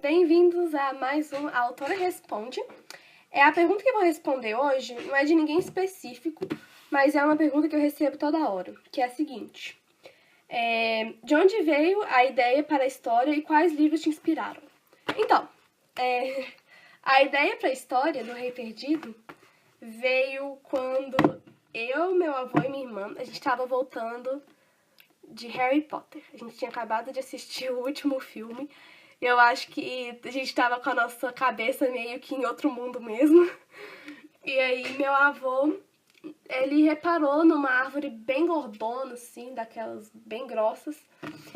bem-vindos a mais um A Autora Responde. A pergunta que eu vou responder hoje não é de ninguém específico, mas é uma pergunta que eu recebo toda hora, que é a seguinte. De onde veio a ideia para a história e quais livros te inspiraram? Então, a ideia para a história do Rei Perdido veio quando eu, meu avô e minha irmã, a gente estava voltando de Harry Potter. A gente tinha acabado de assistir o último filme. Eu acho que a gente tava com a nossa cabeça meio que em outro mundo mesmo. E aí meu avô, ele reparou numa árvore bem gordona, assim, daquelas bem grossas,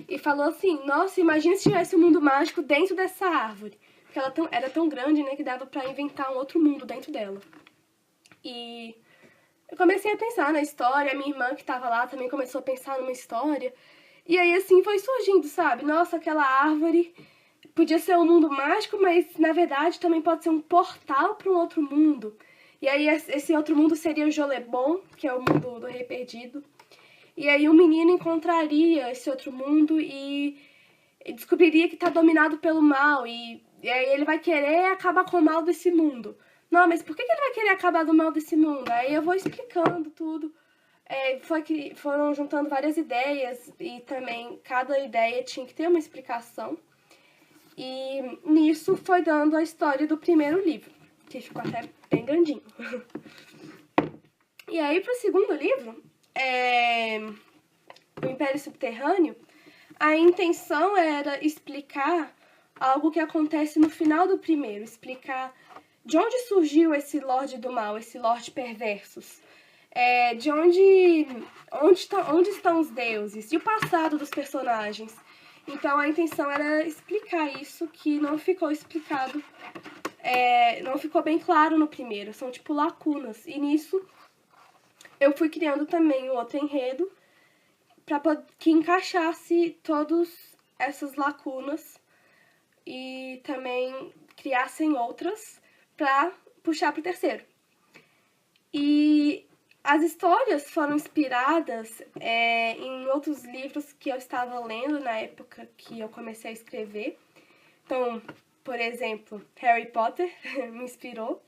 e falou assim, nossa, imagina se tivesse um mundo mágico dentro dessa árvore. Porque ela era tão grande, né, que dava pra inventar um outro mundo dentro dela. E eu comecei a pensar na história, a minha irmã que tava lá também começou a pensar numa história. E aí, assim, foi surgindo, sabe? Nossa, aquela árvore podia ser um mundo mágico, mas, na verdade, também pode ser um portal para um outro mundo. E aí, esse outro mundo seria o Jolebon, que é o mundo do Rei Perdido. E aí, o menino encontraria esse outro mundo e descobriria que tá dominado pelo mal. E aí, ele vai querer acabar com o mal desse mundo. Não, mas por que ele vai querer acabar do mal desse mundo? Aí eu vou explicando tudo. Foram juntando várias ideias e também cada ideia tinha que ter uma explicação. E nisso foi dando a história do primeiro livro, que ficou até bem grandinho. E aí pro segundo livro, O Império Subterrâneo, a intenção era explicar algo que acontece no final do primeiro, explicar de onde surgiu esse Lorde do Mal, esse Lorde Perversos, de onde estão os deuses e o passado dos personagens. Então a intenção era explicar isso que não ficou explicado, não ficou bem claro no primeiro, são tipo lacunas. E nisso eu fui criando também um outro enredo para que encaixasse todas essas lacunas e também criassem outras para puxar pro terceiro. E as histórias foram inspiradas em outros livros que eu estava lendo na época que eu comecei a escrever. Então, por exemplo, Harry Potter me inspirou.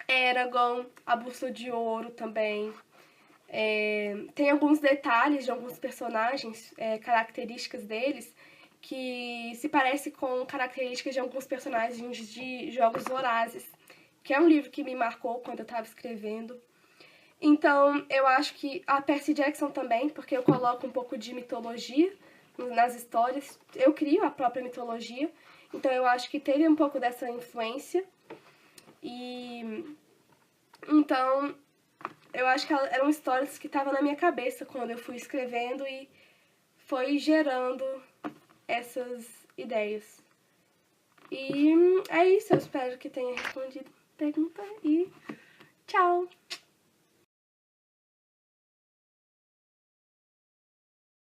Eragon, A Bússola de Ouro também. Tem alguns detalhes de alguns personagens, características deles, que se parece com características de alguns personagens de Jogos Vorazes, que é um livro que me marcou quando eu estava escrevendo. Então, eu acho que a Percy Jackson também, porque eu coloco um pouco de mitologia nas histórias, eu crio a própria mitologia, então eu acho que teve um pouco dessa influência. E então, eu acho que eram histórias que estavam na minha cabeça quando eu fui escrevendo e foi gerando essas ideias. E é isso, eu espero que tenha respondido a pergunta e tchau!